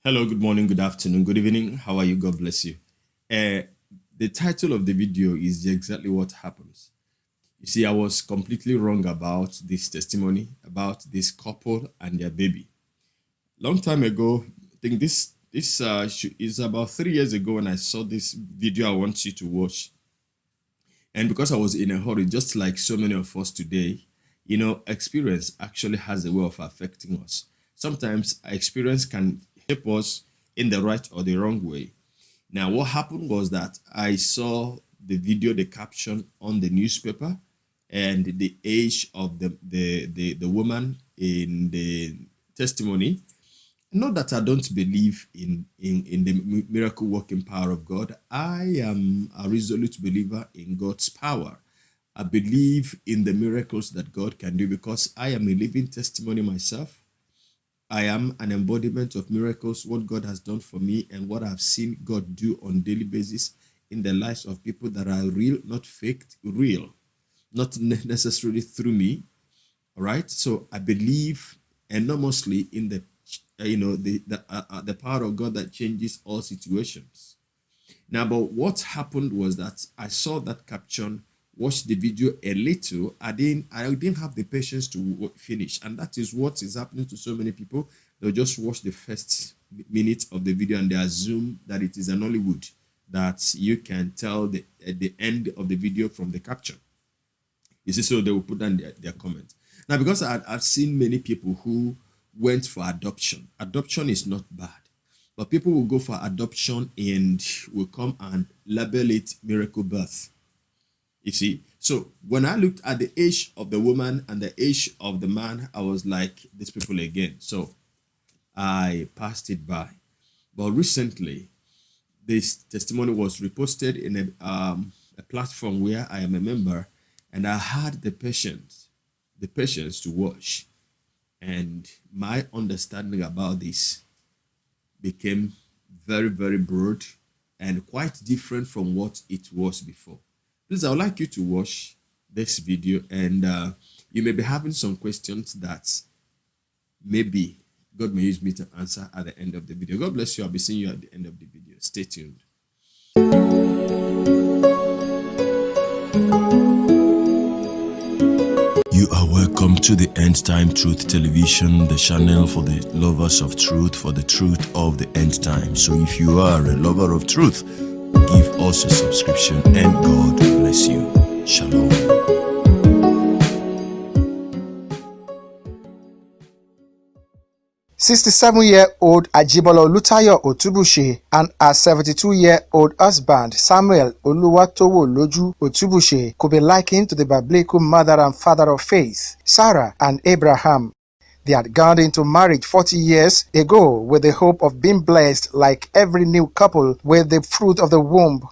Hello, good morning, good afternoon, good evening. How are you? God bless you. The title of the video is exactly what happens. You see, I was completely wrong about this testimony, about this couple and their baby. Long time ago, I think this is about 3 years ago when I saw this video I want you to watch. And because I was in a hurry, just like so many of us today, experience actually has a way of affecting us. Sometimes our experience can help us in the right or the wrong way. Now, what happened was that I saw the video, the caption on the newspaper, and the age of the woman in the testimony. Not that I don't believe in the miracle working power of God. I am a resolute believer in God's power. I believe in the miracles that God can do because I am a living testimony myself. I am an embodiment of miracles, what God has done for me and what I've seen God do on a daily basis in the lives of people that are real, not faked, real, not necessarily through me. All right. So I believe enormously in the power of God that changes all situations. Now, but what happened was that I saw that caption, watched the video a little. I didn't have the patience to finish, and that is what is happening to so many people. They'll just watch the first minute of the video and they assume that it is an Hollywood, that you can tell the end of the video from the caption. You see, so they will put down their comment. Now, because I've seen many people who went for adoption. Adoption is not bad, but people will go for adoption and will come and label it miracle birth. You see, so when I looked at the age of the woman and the age of the man, I was like, these people again. So I passed it by. But recently, this testimony was reposted in a platform where I am a member, and I had the patience to watch. And my understanding about this became very, very broad and quite different from what it was before. Please, I would like you to watch this video, and you may be having some questions that maybe God may use me to answer at the end of the video. God bless you. I'll be seeing you at the end of the video. Stay tuned. You are welcome to the End Time Truth Television, the channel for the lovers of truth, for the truth of the end time. So if you are a lover of truth, give us a subscription and God bless you. Shalom. 67-year-old Ajibola Otubusin and her 72-year-old husband Samuel Oluwatomilola Otubusin could be likened to the biblical mother and father of faith, Sarah and Abraham. They had gone into marriage 40 years ago with the hope of being blessed like every new couple with the fruit of the womb.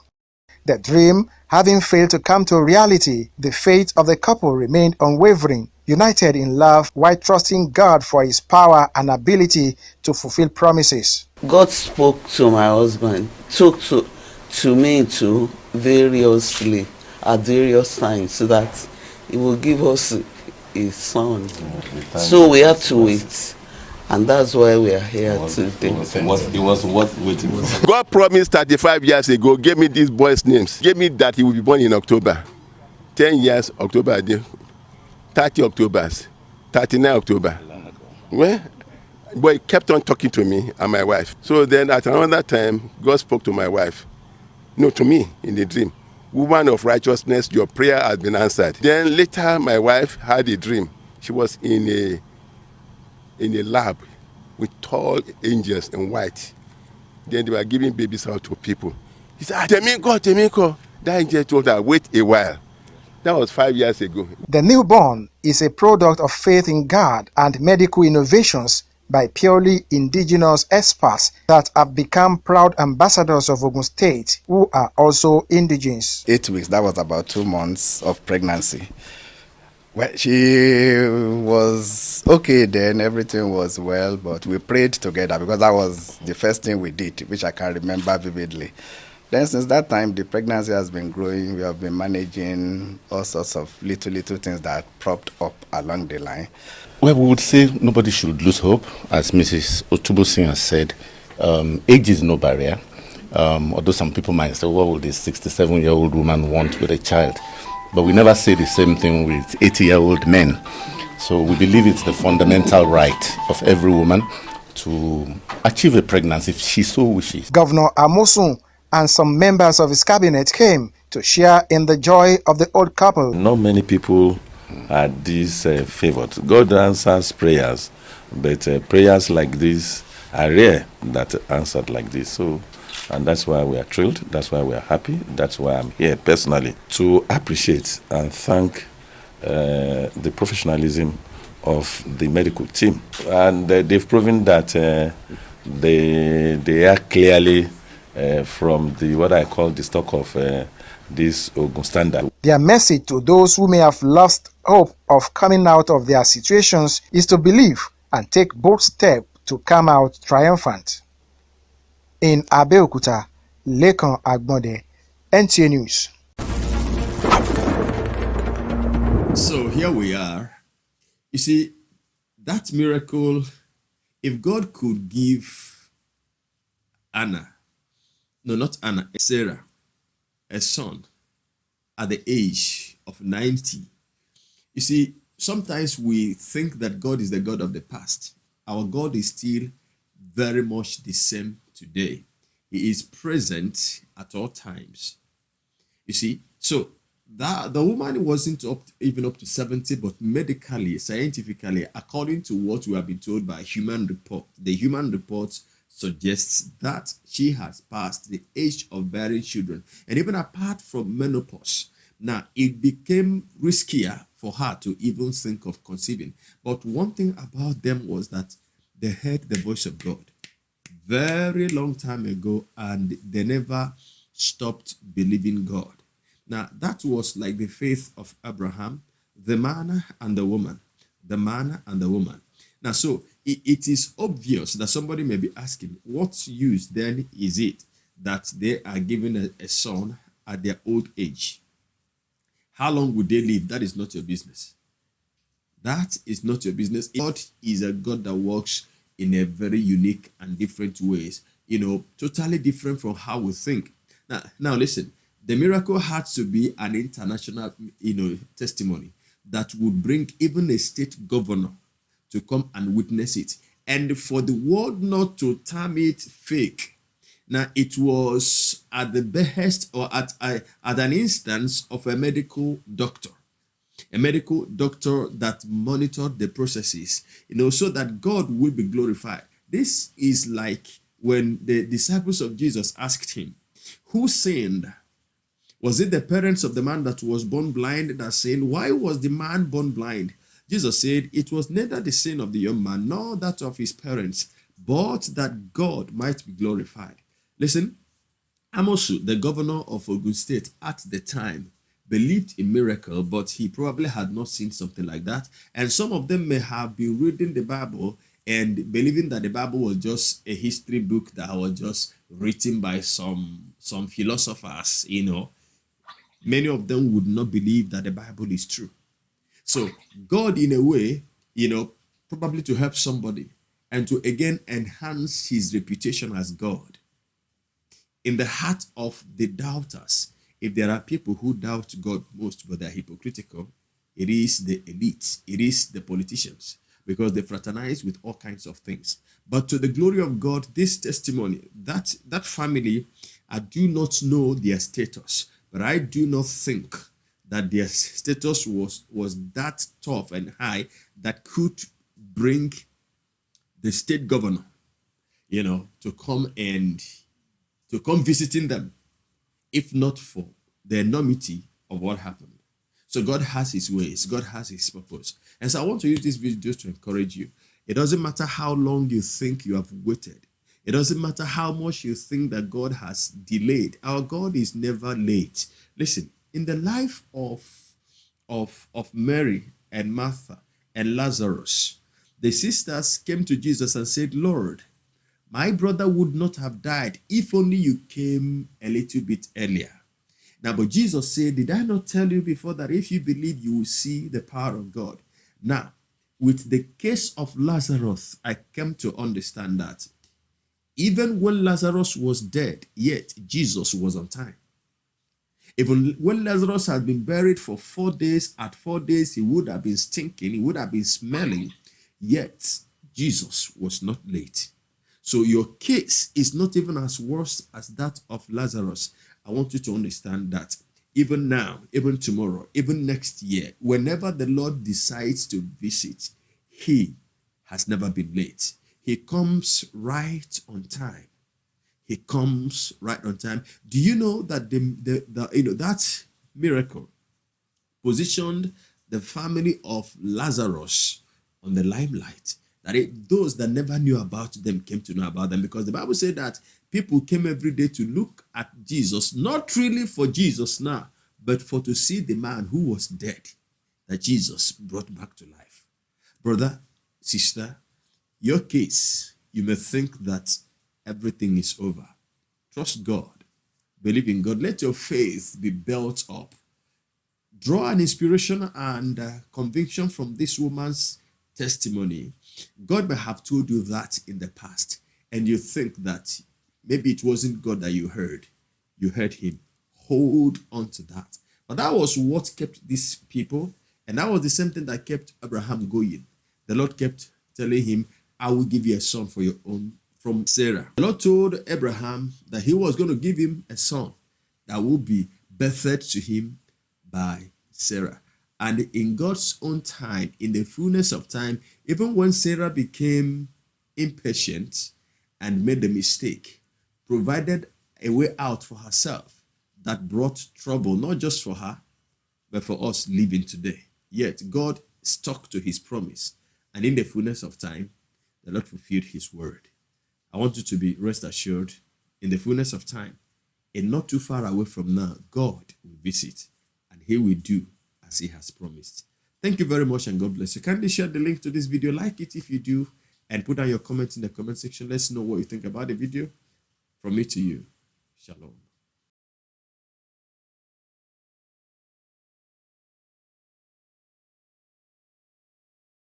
The dream having failed to come to reality, the faith of the couple remained unwavering, united in love while trusting God for his power and ability to fulfill promises. God spoke to my husband, spoke to me too variously at various times so that he will give us a son. So we had to wait. And that's why we are here today. It was worth waiting for. God promised 35 years ago, gave me these boys' names. Gave me that he will be born in October. 10 years, October, 30 Octobers, 39 October. Well, but he kept on talking to me and my wife. So then at another time, God spoke to my wife. No, to me in the dream. Woman of righteousness, your prayer has been answered. Then later, my wife had a dream. She was in a lab with tall angels in white. Then they were giving babies out to people. He said, Temiko. That angel told her, wait a while. That was 5 years ago. The newborn is a product of faith in God and medical innovations by purely indigenous experts that have become proud ambassadors of Ogun State, who are also indigenous. 8 weeks, that was about 2 months of pregnancy. Well, she was okay then, everything was well, but we prayed together because that was the first thing we did, which I can remember vividly. Then since that time, the pregnancy has been growing. We have been managing all sorts of little things that propped up along the line. Well, we would say nobody should lose hope, as Mrs. Otubusin has said. Age is no barrier. Although some people might say, what would a 67-year-old woman want with a child? But we never say the same thing with 80-year-old men. So we believe it's the fundamental right of every woman to achieve a pregnancy if she so wishes. Governor Amosun and some members of his cabinet came to share in the joy of the old couple. Not many people are this favored. God answers prayers, but prayers like this are rare that answered like this. So, and that's why we are thrilled. That's why we are happy. That's why I'm here personally to appreciate and thank the professionalism of the medical team, and they've proven that they are clearly from the what I call the stock of this Ogun standard. Their message to those who may have lost hope of coming out of their situations is to believe and take bold steps to come out triumphant. In Abeokuta, Lekan Agbonde, NTA News. So here we are. You see, that miracle, if God could give Sarah, a son at the age of 90. You see, sometimes we think that God is the God of the past. Our God is still very much the same today. He is present at all times. You see, so that the woman wasn't even up to 70, but medically, scientifically, according to what we have been told by human report, the human report suggests that she has passed the age of bearing children. And even apart from menopause, now it became riskier for her to even think of conceiving. But one thing about them was that they heard the voice of God very long time ago, and they never stopped believing God. Now, that was like the faith of Abraham, the man and the woman, the man and the woman. Now, so it is obvious that somebody may be asking, what use then is it that they are given a son at their old age? How long would they live? That is not your business. That is not your business. God is a God that works in a very unique and different ways, totally different from how we think. Now listen, the miracle had to be an international, testimony that would bring even a state governor to come and witness it, and for the world not to term it fake. Now, it was at the behest or at an instance of a medical doctor that monitored the processes, so that God will be glorified. This is like when the disciples of Jesus asked him, who sinned? Was it the parents of the man that was born blind that sinned? Why was the man born blind? Jesus said, it was neither the sin of the young man nor that of his parents, but that God might be glorified. Listen, Amosu, the governor of Ogun State at the time, believed in miracle, but he probably had not seen something like that. And some of them may have been reading the Bible and believing that the Bible was just a history book that was just written by some philosophers, Many of them would not believe that the Bible is true. So God, in a way, probably to help somebody and to again enhance his reputation as God in the heart of the doubters. If there are people who doubt God most, but they're hypocritical, it is the elite, it is the politicians, because they fraternize with all kinds of things. But to the glory of God, this testimony, that family, I do not know their status, but I do not think that their status was that tough and high that could bring the state governor, to come visiting them, if not for the enormity of what happened. So God has his ways, God has his purpose. And so I want to use this video just to encourage you. It doesn't matter how long you think you have waited. It doesn't matter how much you think that God has delayed. Our God is never late. Listen, in the life of Mary and Martha and Lazarus, the sisters came to Jesus and said, Lord, my brother would not have died if only you came a little bit earlier. Now, but Jesus said, did I not tell you before that if you believe, you will see the power of God? Now, with the case of Lazarus, I came to understand that Even when Lazarus was dead, yet Jesus was on time. Even when Lazarus had been buried for 4 days, at 4 days he would have been stinking, he would have been smelling, yet Jesus was not late. So your case is not even as worse as that of Lazarus. I want you to understand that even now, even tomorrow, even next year, whenever the Lord decides to visit, he has never been late. He comes right on time. He comes right on time. Do you know that that miracle positioned the family of Lazarus on the limelight? That those that never knew about them came to know about them, because the Bible said that people came every day to look at Jesus, not really for Jesus now, but for to see the man who was dead, that Jesus brought back to life. Brother, sister, your case, you may think that everything is over. Trust God. Believe in God. Let your faith be built up. Draw an inspiration and conviction from this woman's testimony. God may have told you that in the past, and you think that maybe it wasn't God that you heard. You heard him. Hold on to that. But that was what kept these people, and that was the same thing that kept Abraham going. The Lord kept telling him, I will give you a son for your own from Sarah. The Lord told Abraham that he was going to give him a son that will be birthed to him by Sarah. And in God's own time, in the fullness of time, even when Sarah became impatient and made the mistake, provided a way out for herself that brought trouble, not just for her, but for us living today. Yet God stuck to his promise. And in the fullness of time, the Lord fulfilled his word. I want you to be rest assured, in the fullness of time, and not too far away from now, God will visit and he will do as he has promised. Thank you very much and God bless you. Kindly share the link to this video, like it if you do, and put down your comments in the comment section. Let's know what you think about the video. From me to you, Shalom.